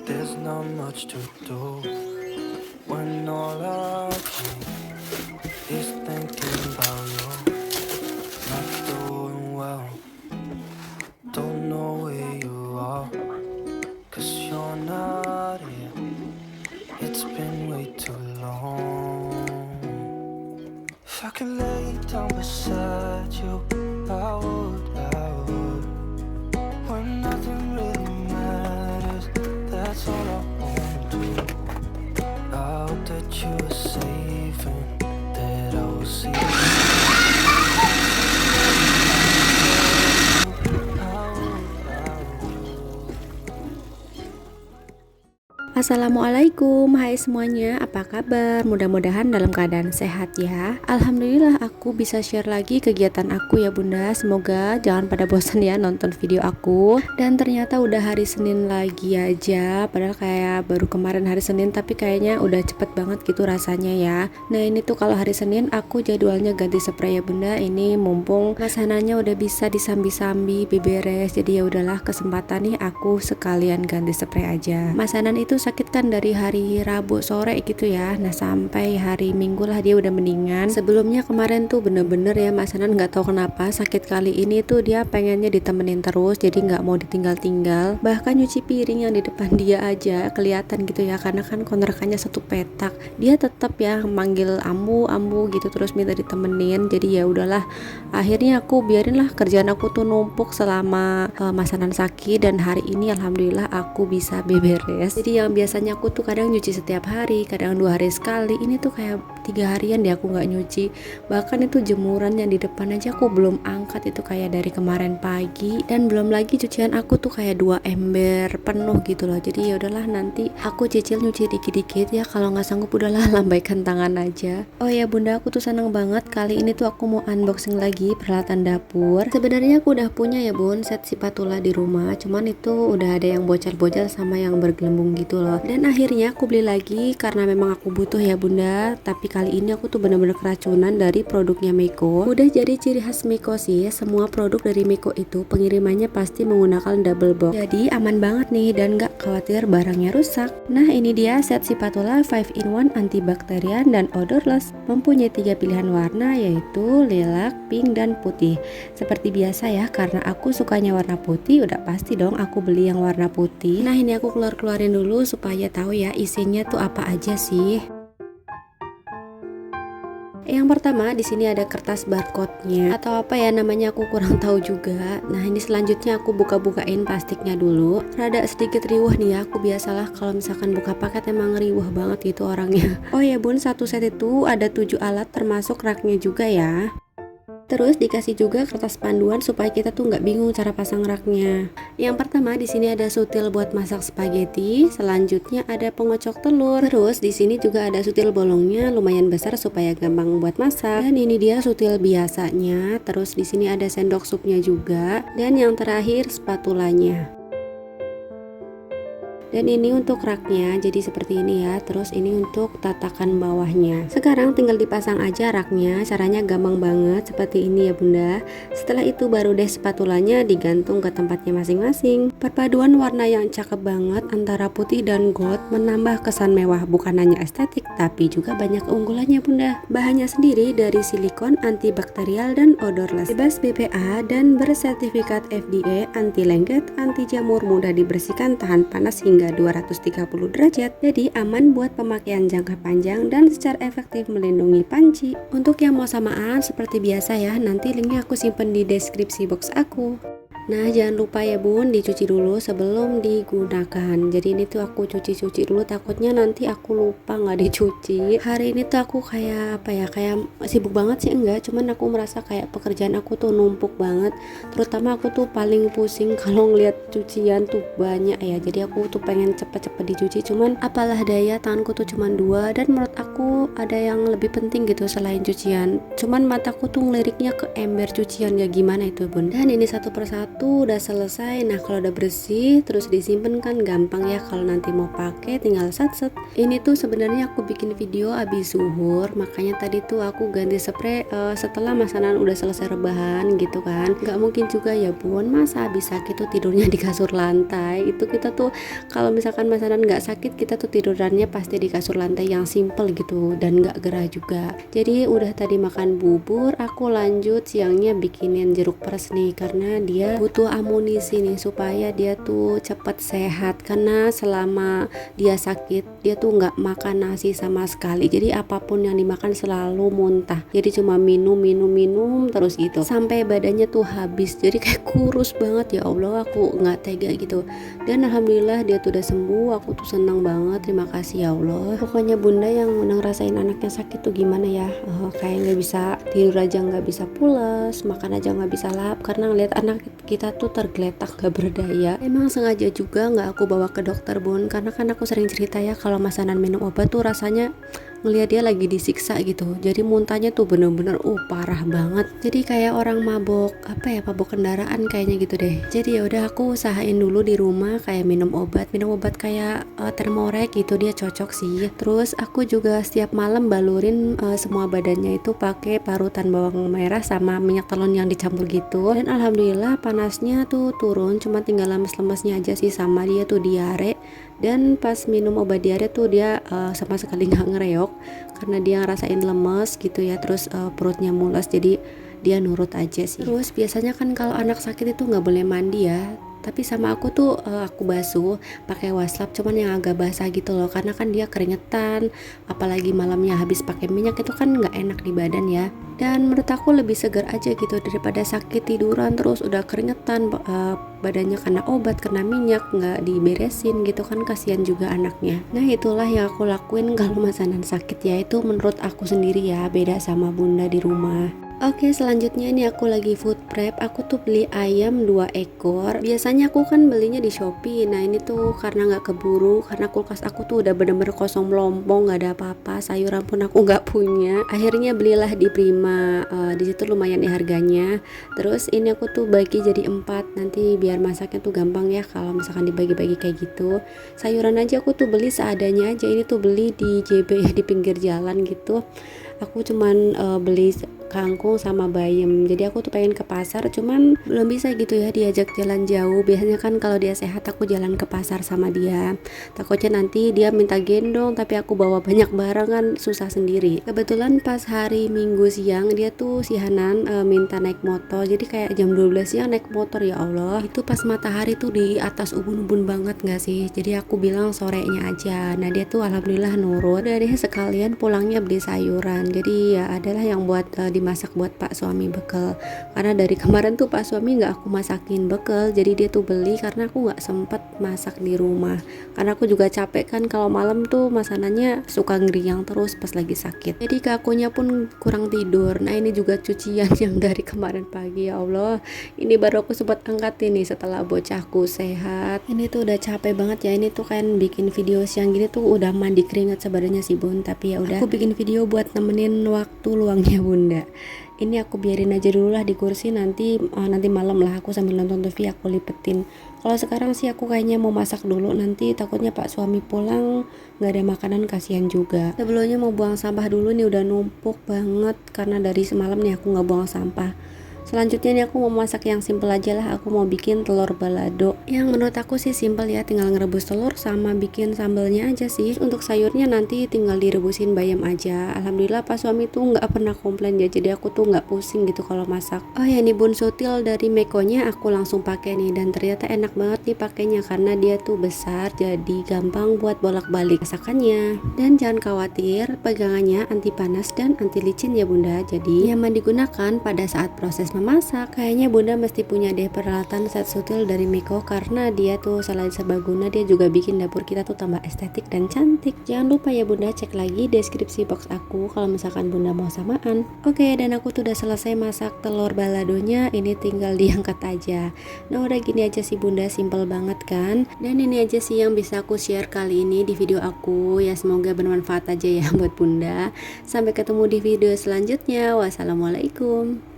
There's not much to do when all I keep is thinking about you. Not doing well, don't know where you are, 'cause you're not here. It's been way too long. If I could lay down beside you, I would, when nothing really matters, that's all I wanna do. I hope that you are safe and that I will see you. Assalamualaikum, hai semuanya, apa kabar? Mudah-mudahan dalam keadaan sehat ya. Alhamdulillah aku bisa share lagi kegiatan aku ya bunda. Semoga jangan pada bosan ya nonton video aku. Dan ternyata udah hari Senin lagi aja, padahal kayak baru kemarin hari Senin, tapi kayaknya udah cepet banget gitu rasanya ya. Nah ini tuh kalau hari Senin aku jadwalnya ganti spray ya bunda. Ini mumpung masananya udah bisa disambi-sambi, beberes, jadi ya udahlah kesempatan nih aku sekalian ganti spray aja. Masanan itu sakit kan dari hari Rabu sore gitu ya. Nah sampai hari Minggu lah dia udah mendingan. Sebelumnya kemarin tuh bener-bener ya Mas Hanan nggak tahu kenapa sakit kali ini tuh dia pengennya ditemenin terus, jadi nggak mau ditinggal-tinggal. Bahkan nyuci piring yang di depan dia aja kelihatan gitu ya, karena kan kontrakannya satu petak. Dia tetap ya manggil ambu gitu terus minta ditemenin. Jadi ya udahlah. Akhirnya aku biarin lah kerjaan aku tuh numpuk selama Mas Hanan sakit, dan hari ini alhamdulillah aku bisa beberes. Jadi yang biasanya aku tuh kadang nyuci setiap hari, kadang 2 hari sekali, ini tuh kayak 3 harian deh aku nggak nyuci. Bahkan itu jemuran yang di depan aja aku belum angkat, itu kayak dari kemarin pagi. Dan belum lagi cucian aku tuh kayak 2 ember penuh gitu loh. Jadi ya udahlah nanti aku cicil nyuci dikit-dikit ya, kalau nggak sanggup udahlah lambaikan tangan aja. Oh ya bunda, aku tuh seneng banget kali ini tuh aku mau unboxing lagi peralatan dapur. Sebenarnya aku udah punya ya bun set spatula di rumah, cuman itu udah ada yang bocor-bocor sama yang bergelembung gitu loh. Dan akhirnya aku beli lagi karena memang aku butuh ya bunda. Tapi kali ini aku tuh bener-bener keracunan dari produknya Meko. Udah jadi ciri khas Meko sih, semua produk dari Meko itu pengirimannya pasti menggunakan double box, jadi aman banget nih dan gak khawatir barangnya rusak. Nah ini dia set spatula 5-in-1 antibakterian dan odorless, mempunyai 3 pilihan warna yaitu lilac, pink, dan putih. Seperti biasa ya, karena aku sukanya warna putih, udah pasti dong aku beli yang warna putih. Nah ini aku keluarin dulu supaya tahu ya isinya tuh apa aja sih. Yang pertama di sini ada kertas barcode-nya atau apa ya namanya, aku kurang tahu juga. Nah ini selanjutnya aku buka-bukain plastiknya dulu. Rada sedikit riuh nih ya, aku biasalah kalau misalkan buka paket emang riuh banget gitu orangnya. Oh ya bun, satu set itu ada 7 alat termasuk raknya juga ya. Terus dikasih juga kertas panduan supaya kita tuh nggak bingung cara pasang raknya. Yang pertama di sini ada sutil buat masak spaghetti, selanjutnya ada pengocok telur. Terus di sini juga ada sutil bolongnya lumayan besar supaya gampang buat masak. Dan ini dia sutil biasanya. Terus di sini ada sendok supnya juga. Dan yang terakhir spatulanya. Dan ini untuk raknya, jadi seperti ini ya. Terus ini untuk tatakan bawahnya. Sekarang tinggal dipasang aja raknya, caranya gampang banget seperti ini ya bunda. Setelah itu baru deh spatulanya digantung ke tempatnya masing-masing. Perpaduan warna yang cakep banget antara putih dan gold menambah kesan mewah, bukan hanya estetik tapi juga banyak keunggulannya bunda. Bahannya sendiri dari silikon, antibakterial dan odorless, bebas BPA dan bersertifikat FDA, anti lengket, anti jamur, mudah dibersihkan, tahan panas hingga 230 derajat, jadi aman buat pemakaian jangka panjang dan secara efektif melindungi panci. Untuk yang mau samaan seperti biasa ya, nanti linknya aku simpen di deskripsi box aku. Nah jangan lupa ya bun, dicuci dulu sebelum digunakan. Jadi ini tuh aku cuci dulu, takutnya nanti aku lupa nggak dicuci. Hari ini tuh aku kayak apa ya, kayak sibuk banget sih enggak, cuman aku merasa kayak pekerjaan aku tuh numpuk banget. Terutama aku tuh paling pusing kalau ngeliat cucian tuh banyak ya. Jadi aku tuh pengen cepet-cepet dicuci, cuman apalah daya tanganku tuh cuman 2, dan menurut aku ada yang lebih penting gitu selain cucian. Cuman mataku tuh ngeliriknya ke ember cucian, ya gimana itu bun. Dan ini satu persatu tuh udah selesai. Nah kalau udah bersih terus disimpan kan gampang ya, kalau nanti mau pakai tinggal set-set. Ini tuh sebenarnya aku bikin video abis zuhur, makanya tadi tuh aku ganti spray setelah masakan udah selesai rebahan gitu kan. Nggak mungkin juga ya bun, masa abis sakit tuh tidurnya di kasur lantai. Itu kita tuh kalau misalkan masakan nggak sakit, kita tuh tidurannya pasti di kasur lantai yang simple gitu dan nggak gerah juga. Jadi udah tadi makan bubur, aku lanjut siangnya bikinin jeruk peres nih, karena dia butuh amunisi nih supaya dia tuh cepet sehat. Karena selama dia sakit dia tuh nggak makan nasi sama sekali, jadi apapun yang dimakan selalu muntah, jadi cuma minum terus gitu sampai badannya tuh habis, jadi kayak kurus banget. Ya Allah, aku nggak tega gitu. Dan alhamdulillah dia tuh udah sembuh, aku tuh senang banget, terima kasih ya Allah. Pokoknya bunda yang ngerasain anaknya sakit tuh gimana ya, kayak nggak bisa tidur aja, nggak bisa pulas, makan aja nggak bisa lahap karena ngeliat anak kita tuh tergeletak gak berdaya. Emang sengaja juga nggak aku bawa ke dokter bun, karena kan aku sering cerita ya kalau masanan minum obat tuh rasanya ngelihat dia lagi disiksa gitu, jadi muntahnya tuh bener-bener parah banget, jadi kayak orang mabok mabok kendaraan kayaknya gitu deh. Jadi ya udah aku usahain dulu di rumah kayak minum obat kayak Thermorek gitu, dia cocok sih. Terus aku juga setiap malam balurin semua badannya itu pakai parutan bawang merah sama minyak telon yang dicampur gitu, dan alhamdulillah panasnya tuh turun, cuma tinggal lemes-lemesnya aja sih, sama dia tuh diare. Dan pas minum obat diare tuh dia sama sekali nggak ngereok karena dia ngerasain lemes gitu ya, terus perutnya mules, jadi dia nurut aja sih. Terus biasanya kan kalau anak sakit itu nggak boleh mandi ya, tapi sama aku tuh aku basuh pakai waslap, cuman yang agak basah gitu loh, karena kan dia keringetan, apalagi malamnya habis pakai minyak itu kan nggak enak di badan ya. Dan menurut aku lebih segar aja gitu daripada sakit tiduran terus udah keringetan badannya kena obat, kena minyak, nggak diberesin gitu kan, kasihan juga anaknya. Nah itulah yang aku lakuin kalau masanan sakit ya, itu menurut aku sendiri ya, beda sama bunda di rumah. Oke, selanjutnya ini aku lagi food prep. Aku tuh beli ayam 2 ekor. Biasanya aku kan belinya di Shopee. Nah ini tuh karena nggak keburu, karena kulkas aku tuh udah bener-bener kosong melompong, nggak ada apa-apa, sayuran pun aku nggak punya. Akhirnya belilah di Prima. Di situ lumayan nih harganya. Terus ini aku tuh bagi jadi 4, nanti biar masaknya tuh gampang ya kalau misalkan dibagi-bagi kayak gitu. Sayuran aja aku tuh beli seadanya aja. Ini tuh beli di JB ya, di pinggir jalan gitu. Aku cuman beli kangkung sama bayam, jadi aku tuh pengen ke pasar, cuman belum bisa gitu ya diajak jalan jauh. Biasanya kan kalau dia sehat aku jalan ke pasar sama dia, takutnya nanti dia minta gendong tapi aku bawa banyak barang kan susah sendiri. Kebetulan pas hari Minggu siang dia tuh si Hanan minta naik motor, jadi kayak jam 12 siang naik motor. Ya Allah, itu pas matahari tuh di atas ubun-ubun banget gak sih, jadi aku bilang sorenya aja. Nah dia tuh alhamdulillah nurut, dan dia sekalian pulangnya beli sayuran, jadi ya adalah yang buat dimasak buat Pak suami bekal, karena dari kemarin tuh Pak suami nggak aku masakin bekal, jadi dia tuh beli karena aku nggak sempet masak di rumah, karena aku juga capek kan kalau malam tuh masanannya suka ngeriang terus pas lagi sakit, jadi ke akunya pun kurang tidur. Nah ini juga cucian yang dari kemarin pagi. Ya Allah, ini baru aku sempat angkat ini setelah bocahku sehat. Ini tuh udah capek banget ya, ini tuh kan bikin video siang gini tuh udah mandi keringat sebenarnya sih bun, tapi ya udah aku bikin video buat nemenin waktu luangnya bunda. Ini aku biarin aja dulu lah di kursi, nanti malam lah aku sambil nonton TV aku lipetin. Kalau sekarang sih aku kayaknya mau masak dulu, nanti takutnya Pak suami pulang nggak ada makanan, kasihan juga. Sebelumnya mau buang sampah dulu nih, udah numpuk banget karena dari semalam nih aku nggak buang sampah. Selanjutnya nih aku mau masak yang simple aja lah, aku mau bikin telur balado yang menurut aku sih simple ya, tinggal ngerebus telur sama bikin sambelnya aja sih. Untuk sayurnya nanti tinggal direbusin bayam aja. Alhamdulillah Pak suami tuh nggak pernah komplain ya, jadi aku tuh nggak pusing gitu kalau masak. Oh ya, ini bun sutil dari Mekonya aku langsung pakai nih, dan ternyata enak banget nih pakainya karena dia tuh besar, jadi gampang buat bolak-balik masakannya. Dan jangan khawatir, pegangannya anti panas dan anti licin ya bunda, jadi nyaman digunakan pada saat proses memasak. Kayaknya bunda mesti punya deh peralatan set sutil dari Meko, karena dia tuh selain serbaguna, dia juga bikin dapur kita tuh tambah estetik dan cantik. Jangan lupa ya bunda cek lagi deskripsi box aku kalau misalkan bunda mau samaan. Oke, dan aku tuh udah selesai masak telur baladonya, ini tinggal diangkat aja. Nah udah gini aja sih bunda, simple banget kan. Dan ini aja sih yang bisa aku share kali ini di video aku ya, semoga bermanfaat aja ya buat bunda. Sampai ketemu di video selanjutnya. Wassalamualaikum.